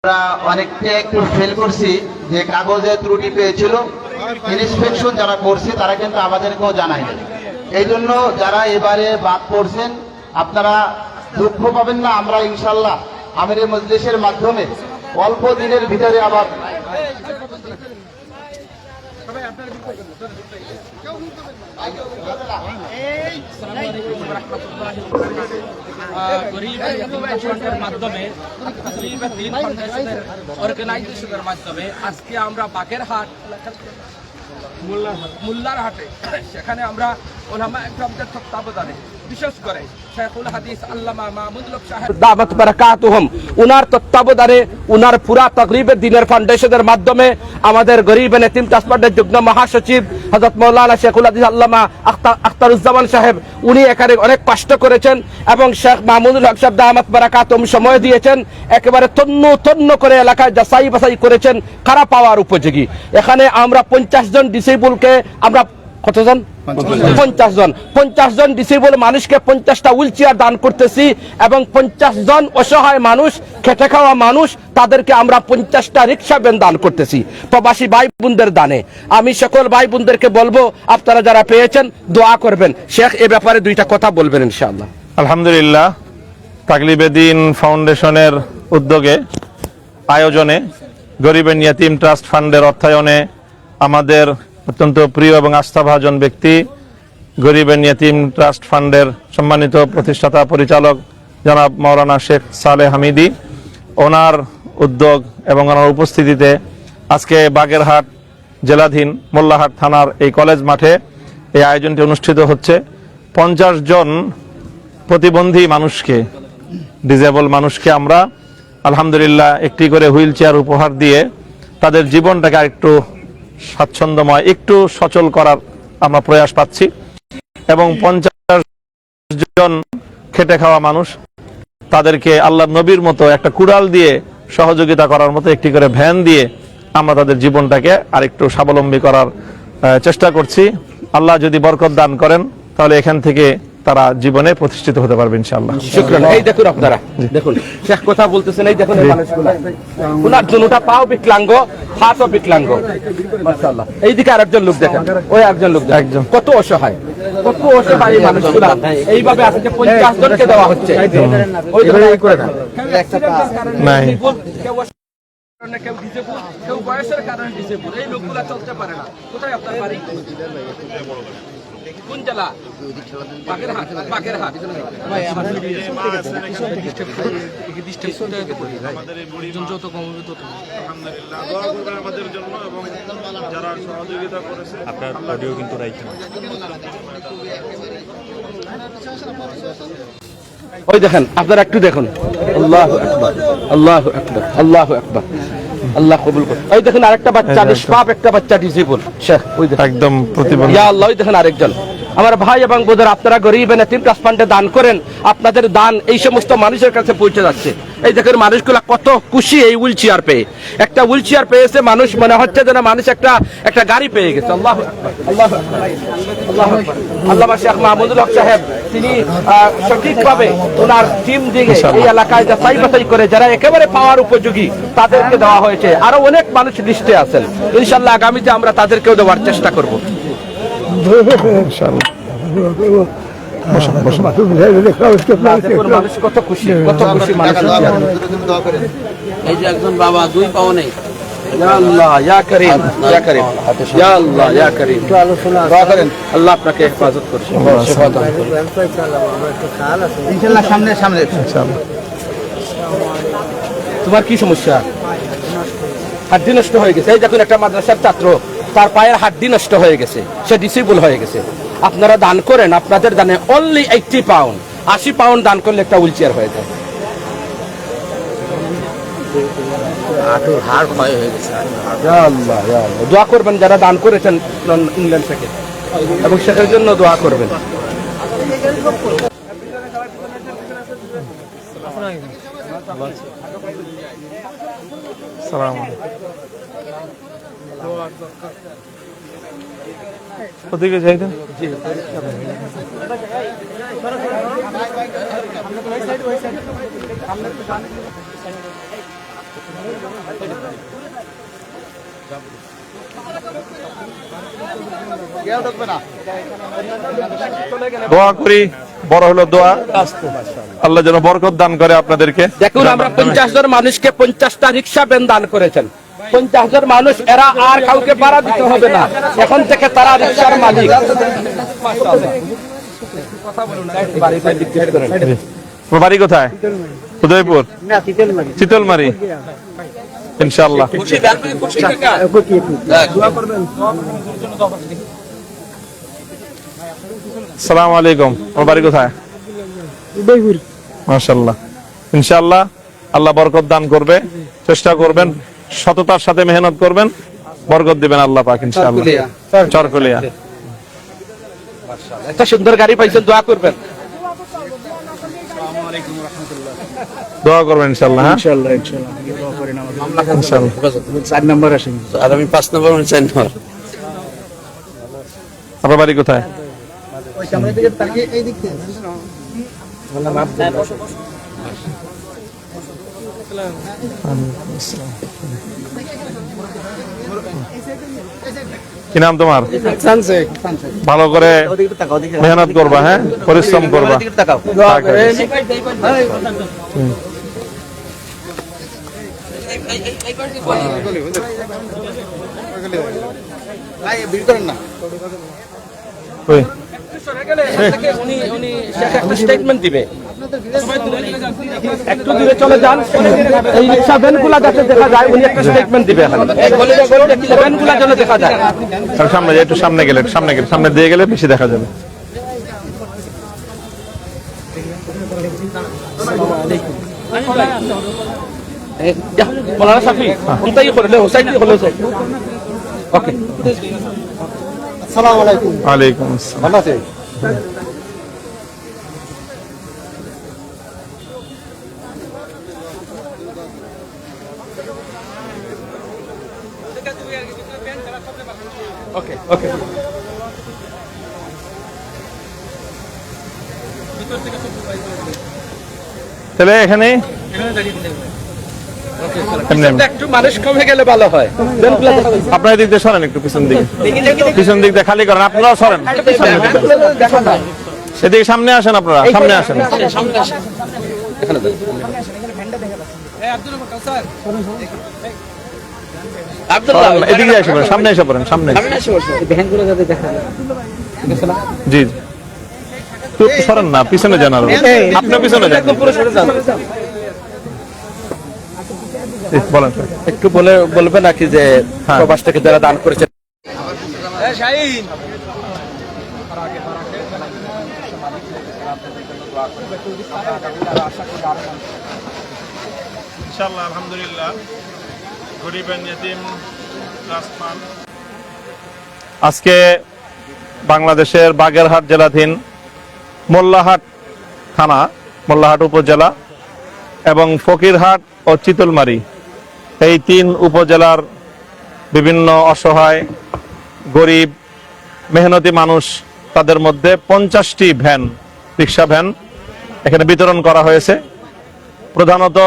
আমরা অনেকটা একটু ফেল করছি, যে কাগজে ত্রুটি পেয়েছিল, ইন্সপেকশন যারা করছে তারা কিন্তু আমাদেরকেও জানায়নি। এই জন্য যারা এবারে বাদ পড়ছেন আপনারা দুঃখ পাবেন না। আমরা ইনশাল্লাহ আমিরের মজলিসের মাধ্যমে অল্প দিনের ভিতরে আবার অর্গানাইজেশনের মাধ্যমে আজকে আমরা বাগেরহাট মোল্লার হাটে সেখানে আমরা ওলামা ইকরামদের তত্ত্বাবধানে বিশেষ করে শেখুল হাদিস আল্লামা মাহমুদুল হক সাহেব দাওয়াত বারাকাতুহুম উনার তত্ত্বাবধানে উনার পুরা তাকরিবের দিনের ফাউন্ডেশনের মাধ্যমে আমাদের গরিব এতিম ট্রাস্ট ফান্ডের যুগ্ম মহাসচিব হযরত মাওলানা শেখুল হাদিস আল্লামা আখতারুজ্জামান সাহেব উনি এখানে অনেক কষ্ট করেছেন এবং শেখ মাহমুদুল হক সাহেব দাওয়াত বারাকাতুহুম সময় দিয়েছেন, একেবারে তন্ন করে এলাকায় যাচাই বাছাই করেছেন কারা পাওয়ার উপযোগী। এখানে আমরা 50 জন ডিসেবলকে আমরা কতজন 50 জন ডিসেবল মানুষকে 50টা হুইল চেয়ার দান করতেছি এবং 50 জন অসহায় মানুষ খেটে খাওয়া মানুষ তাদেরকে আমরা 50টা রিক্সা ভ্যান দান করতেছি প্রবাসী ভাই বোনদের দানে। আমি সকল ভাই বোনদেরকে বলবো আপনারা যারা পেয়েছেন দোয়া করবেন। শেখ এ ব্যাপারে দুইটা কথা বলবেন ইনশাআল্লাহ। আলহামদুলিল্লাহ, তাকলিবে দিন ফাউন্ডেশনের উদ্যোগে আয়োজনে গরিবের ইয়তিম ট্রাস্ট ফান্ডের অর্থায়নে আমাদের অত্যন্ত প্রিয় এবং আস্থাভাজন ব্যক্তি গরিবের ইয়তিম ট্রাস্ট ফান্ডের সম্মানিত প্রতিষ্ঠাতা পরিচালক জনাব মাওলানা শেখ সালেহ হামিদি, ওনার উদ্যোগ এবং ওনার উপস্থিতিতে আজকে বাগেরহাট জেলাধীন মোল্লাহাট থানার এই কলেজ মাঠে এই আয়োজনটি অনুষ্ঠিত হচ্ছে। 50 জন প্রতিবন্ধী মানুষকে, ডিজেবল মানুষকে আমরা আলহামদুলিল্লাহ একটি করে হুইল চেয়ার উপহার দিয়ে তাদের জীবনটাকে আরেকটু স্বাচ্ছন্দ্যময়, একটু সচল করার আমরা প্রয়াস পাচ্ছি এবং 50 জন খেটে খাওয়া মানুষ তাদেরকে আল্লাহ নবীর মতো একটা কুড়াল দিয়ে সহযোগিতা করার মতো একটি করে ভ্যান দিয়ে আমরা তাদের জীবনটাকে আরেকটু স্বাবলম্বী করার চেষ্টা করছি। আল্লাহ যদি বরকত দান করেন তাহলে এখান থেকে তারা জীবনে প্রতিষ্ঠিত হতে পারবে ইনশাআল্লাহ। শুকরান। এই দেখুন আপনারা দেখুন শেখ কথা বলতেছেন, এই দেখুন এই মানুষগুলো ওনার দুটা পাও বিকলাঙ্গ, হাতও বিকলাঙ্গ মাশাআল্লাহ। এইদিকে আরেকজন লোক দেখেন, ওই একজন লোক দেখেন কত অসহায়, কত অসহায় এই মানুষগুলো। এইভাবে আজকে 50 জনকে দেওয়া হচ্ছে। ওই ধরে এই করে না একটা নাই কেউ ডিসেবল, কেউ বয়সের কারণে ডিসেবল, এই লোকগুলো চলতে পারে না। কোথায় আপনার বাড়ি? কোন জেলা? বাগেরহাট। বাগেরহাট আমাদের এই বুড়ি যত কমবে তত আলহামদুলিল্লাহ দোয়া করবেন আমাদের জন্য এবং যারা সহযোগিতা করেছে। আপনার অডিও কিন্তু রাইখেন। ওই দেখেন আপনারা একটু দেখুন, আল্লাহু আকবার, আল্লাহু আকবার, আল্লাহু আকবার, আল্লাহ কবুল করুন। ওই দেখেন আরেকটা বাচ্চা নিষ্পাপ, একটা বাচ্চা ডিসেবল শেখ, ওই দেখেন একদম প্রতিবন্ধী। ইয়া আল্লাহ, ওই দেখেন আরেকজন। আমার ভাই এবং বোনের আপনারা গরিব এতিম ট্রাস্ট ফান্ডে দান করেন, আপনাদের দান এই সমস্ত মানুষের কাছে পৌঁছে যাচ্ছে। এই দেখেন মানুষগুলো কত খুশি এই হুইল চেয়ার পেয়ে। একটা হুইল চেয়ার পেয়েছে মানুষ, মনে হচ্ছে যেন মানুষ একটা গাড়ি পেয়ে গেছে। আল্লাহু আকবার, আল্লাহু আকবার, আল্লাহু আকবার। আল্লামা শেখ মাহমুদুল হক সাহেব তিনি সঠিকভাবে ওনার টিম দিয়ে এই এলাকায় যাচাই বাছাই করে যারা একেবারে পাওয়ার উপযোগী তাদেরকে দেওয়া হয়েছে। আরো অনেক মানুষ লিস্টে আছেন, ইনশাআল্লাহ আগামীতে আমরা তাদেরকেও দেওয়ার চেষ্টা করব। মানুষ কত খুশি, কত খুশি মানুষ। এই যে একজন বাবা দুই পাও নেই। আল্লাহ ইয়া করিম, ইয়া করিম, ইয়া আল্লাহ ইয়া করিম। দোয়া করেন আল্লাহ আপনাকে হেফাজত করুন, শিফা দান করুন ইনশাল্লাহ। সামনে সামনে ইনশাআল্লাহ। তোমার কি সমস্যা? হাড্ডি নষ্ট হয়ে গেছে। এই দেখুন একটা মাদ্রাসার ছাত্র, তার পায়ের হাড্ডি নষ্ট হয়ে গেছে, সে ডিসেবল হয়ে গেছে। আপনারা দান করেন, আপনাদের দানে অনলি 80 পাউন্ড, 80 পাউন্ড দান করলে একটা হুইল চেয়ার হয়ে যায়। হাঁটুর হাড় ক্ষয় হয়ে গেছে। ইয়া আল্লাহ, ইয়া আল্লাহ। দোয়া করবেন যারা দান করেছেন ইংল্যান্ড থেকে, এবং সেটার জন্য দোয়া করবেন। সালাম ওদিকে যাই দেন। দোয়া করি, বড় হলো দোয়া, আল্লাহ যেন বরকত দান করে আপনাদেরকে। দেখুন, আমরা 50 জন মানুষকে 50টা রিক্সা ভ্যান দান করেছেন। 50 জন মানুষ, এরা আর কাউকে ভাড়া দিতে হবে না, এখন থেকে তারা রিক্সার মালিক। তোমার বাড়ি কোথায়? উদয়পুর, চিতলমারি। ইনশাআল্লাহ আসসালামু আলাইকুম। তোমার বাড়ি কোথায়? উদয়পুর। মাশাআল্লাহ। ইনশাআল্লাহ আল্লাহ বরকত দান করবে। চেষ্টা করবেন, সততার সাথে মেহনত করবেন, বরকত দিবেন আল্লাহ পাক ইনশাআল্লাহ। চরকলিয়া। একটা সুন্দর গাড়ি পাইছেন, দোয়া করবেন। দোয়া করবেন ইনশাআল্লাহ। হ্যাঁ ইনশাআল্লাহ ইনশাআল্লাহ। 4 নম্বর আসেন, আর আমি 5 নম্বর, 4 নম্বর। আপনার বাড়ি কোথায়? কি নাম তোমার? ভালো করে মেহনত করবা, হ্যাঁ, পরিশ্রম করবা। ওই স্টেটমেন্ট দিবে, একটু দূরে চলে যান, এই রিক্সা ভ্যানগুলা যাতে দেখা যায়, উনি একটা স্টেটমেন্ট দিবে। ভ্যানগুলা যেন দেখা যায়। সামনে, একটু সামনে গেলে, সামনে দিয়ে গেলে বেশি দেখা যাবে। মৌলানা শাফি, কোনটাই করলে হোসাইন হলো। ওকে, আসসালামু আলাইকুম। ওয়ালাইকুম আসসালাম। ভালো আছে? ওকে ওকে, তাহলে এখানে একটু মানুষ কমে গেলে ভালো হয়। আপনার দিক দিয়ে সরেন, একটু পিছন দিকে, পিছন দিক দিয়ে খালি করেন, আপনারাও সরেন, এদিকে সামনে আসেন, আপনারা সামনে আসেন। এদিকে এসে পড়েন, সামনে এসে পড়েন, সামনে। জি জি, একটু সরেন না, পিছনে যান, আরো আপনি পিছনে যান। বলেন, একটু বলবে নাকি যে প্রবাস থেকে যারা দান করেছে। ইনশাআল্লাহ আলহামদুলিল্লাহ গরিব এন্ড ইয়তিম ট্রাস্ট ফান্ড আজকে বাংলাদেশের বাগেরহাট জেলাধীন মোল্লাহাট থানা, মোল্লাহাট উপজেলা এবং ফকিরহাট ও চিতলমারি, এই 3 উপজেলার বিভিন্ন অসহায়, গরিব, মেহনতি মানুষ, তাদের মধ্যে 50টি ভ্যান, রিক্সা ভ্যান এখানে বিতরণ করা হয়েছে। প্রধানত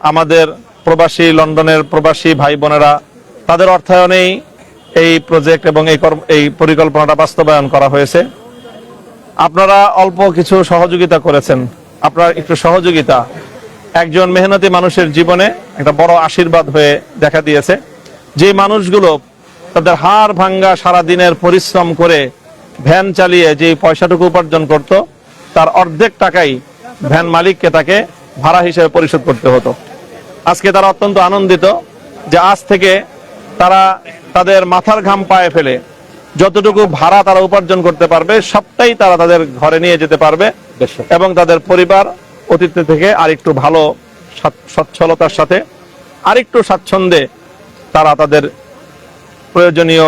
আমাদের প্রবাসী, লন্ডনের প্রবাসী ভাই বোনেরা, তাদের অর্থায়নেই এই প্রজেক্ট এবং এই পরিকল্পনাটা বাস্তবায়ন করা হয়েছে। আপনারা অল্প কিছু সহযোগিতা করেছেন, আপনার একটু সহযোগিতা একজন মেহনতি মানুষের জীবনে একটা বড় আশীর্বাদ হয়ে দেখা দিয়েছে। যে মানুষগুলো তাদের হাড় ভাঙ্গা সারাদিনের পরিশ্রম করে ভ্যান চালিয়ে যে পয়সাটুকু উপার্জন করত, তার অর্ধেক টাকাই ভ্যান মালিককে তাকে ভাড়া হিসেবে পরিশোধ করতে হতো। আজকে তারা অত্যন্ত আনন্দিত যে আজ থেকে তারা তাদের মাথার ঘাম পায়ে ফেলে যতটুকু ভাড়া তারা উপার্জন করতে পারবে, সবটাই তারা তাদের ঘরে নিয়ে যেতে পারবে এবং তাদের পরিবার অতীত থেকে আরেকটু ভালো সচ্ছলতার সাথে, আরেকটু স্বাচ্ছন্দ্যে তারা তাদের প্রয়োজনীয়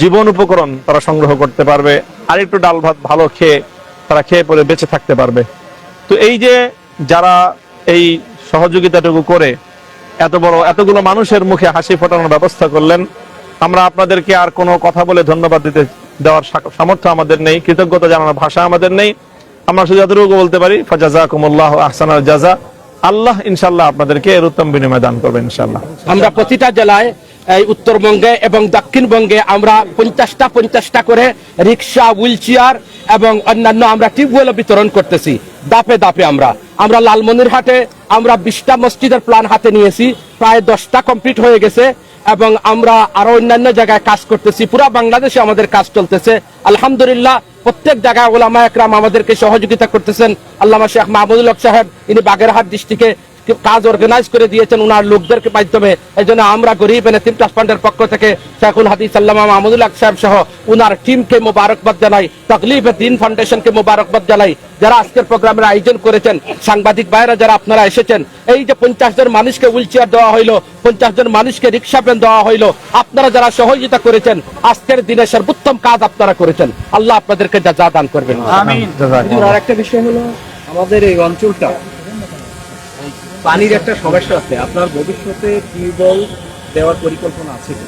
জীবন উপকরণ তারা সংগ্রহ করতে পারবে, আরেকটু ডাল ভাত ভালো খেয়ে তারা খেয়ে পরে বেঁচে থাকতে পারবে। তো এই যে যারা এই সহযোগিতাটুকু করে এতগুলো মানুষের মুখে হাসি ফোটানোর ব্যবস্থা করলেন, আমরা আপনাদেরকে আর কোনো কথা বলে ধন্যবাদ দেওয়ার সামর্থ্য আমাদের নেই, কৃতজ্ঞতা জানানোর ভাষা আমাদের নেই। আমরা শুধু এতটুকু বলতে পারি, ফাজাজাকুমুল্লাহু আহসানাল জাযা, আল্লাহ ইনশাল্লাহ আপনাদেরকে এর উত্তম বিনিময় দান করবেন ইনশাল্লাহ। আমরা প্রতিটা জেলায় এই উত্তরবঙ্গে এবং দক্ষিণবঙ্গে আমরা 50টা করে রিক্সা, হুইল চেয়ার এবং অন্যান্য আমরা টিউবওয়েল বিতরণ করতেছি দাপে দাপে। আমরা লালমনিরহাটে আমরা 20টা মসজিদের প্ল্যান হাতে নিয়েছি, প্রায় 10টা কমপ্লিট হয়ে গেছে এবং আমরা আরো অন্যান্য জায়গায় কাজ করতেছি। পুরো বাংলাদেশে আমাদের কাজ চলতেছে আলহামদুলিল্লাহ। প্রত্যেক জায়গায় ওলামা একরাম আমাদেরকে সহযোগিতা করতেছেন। আল্লামা শেখ মাহমুদুল হক সাহেব ইনি বাগেরহাট ডিস্ট্রিক্টে কাজ অর্গানাইজ করে দিয়েছেন উনার লোকদের মাধ্যমে। এই জন্য আমরা গরিব এতিম ট্রাস্ট ফান্ডের পক্ষ থেকে শেখুল হাদিস আল্লামা মাহমুদুল হক সাহেব সহ উনার টিমকে মোবারকবাদ জানাই, তাকলিবে দ্বীন ফাউন্ডেশনকে মোবারকবাদ জানাই, যারা আজকের প্রোগ্রামের আয়োজন করেছেন, সাংবাদিক ভাইরা যারা আপনারা এসেছেন। এই যে 50 জন মানুষকে হুইল চেয়ার দেওয়া হইলো, 50 জন মানুষকে রিক্সা ভ্যান দেওয়া হইলো, আপনারা যারা সহযোগিতা করেছেন, আজকের দিনে সর্বোত্তম কাজ আপনারা করেছেন। আল্লাহ আপনাদেরকে যা দান করবেন। আর একটা বিষয় হলো আমাদের এই অঞ্চলটা পানির একটা সমস্যা আছে, আপনার ভবিষ্যতে টিউবওয়েল দেওয়ার পরিকল্পনা আছে কি?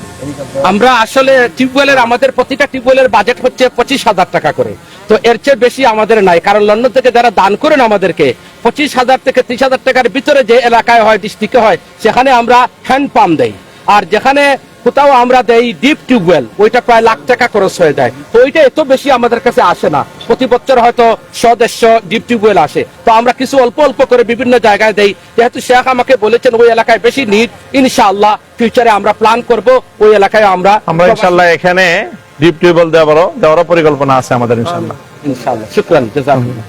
আমরা আসলে টিউবওয়েলের আমাদের প্রতিটা টিউবওয়েলের বাজেট হচ্ছে 25,000 টাকা করে, তো এর চেয়ে বেশি আমাদের নাই। কারণ লন্ডন থেকে যারা দান করেন আমাদেরকে 25,000 থেকে 30,000 টাকার ভিতরে যে এলাকায় হয়, ডিস্ট্রিক্টে হয়, সেখানে আমরা হ্যান্ড পাম্প দেই। আর যেখানে কোথাও আমরা দেই ডিপ টিউবওয়েল, ওইটা প্রায় লাখ টাকা খরচ হয়ে যায়। তো ওইটা এত বেশি আমাদের কাছে আসে না। প্রতি বছর হয়তো 100-150 ডিপ টিউবওয়েল আসে, তো আমরা কিছু অল্প অল্প করে বিভিন্ন জায়গায় দেই। যেহেতু শেখ আমাকে বলেছেন ওই এলাকায় বেশি নিড, ইনশাআল্লাহ ফিউচারে আমরা প্ল্যান করব ওই এলাকায় আমরা ইনশাল্লাহ এখানে ডিপ টিউবওয়েল দেওয়ারও পরিকল্পনা আছে আমাদের ইনশাল্লাহ। ইনশাআল্লাহ। শুকরান, জাযাকুল্লাহ।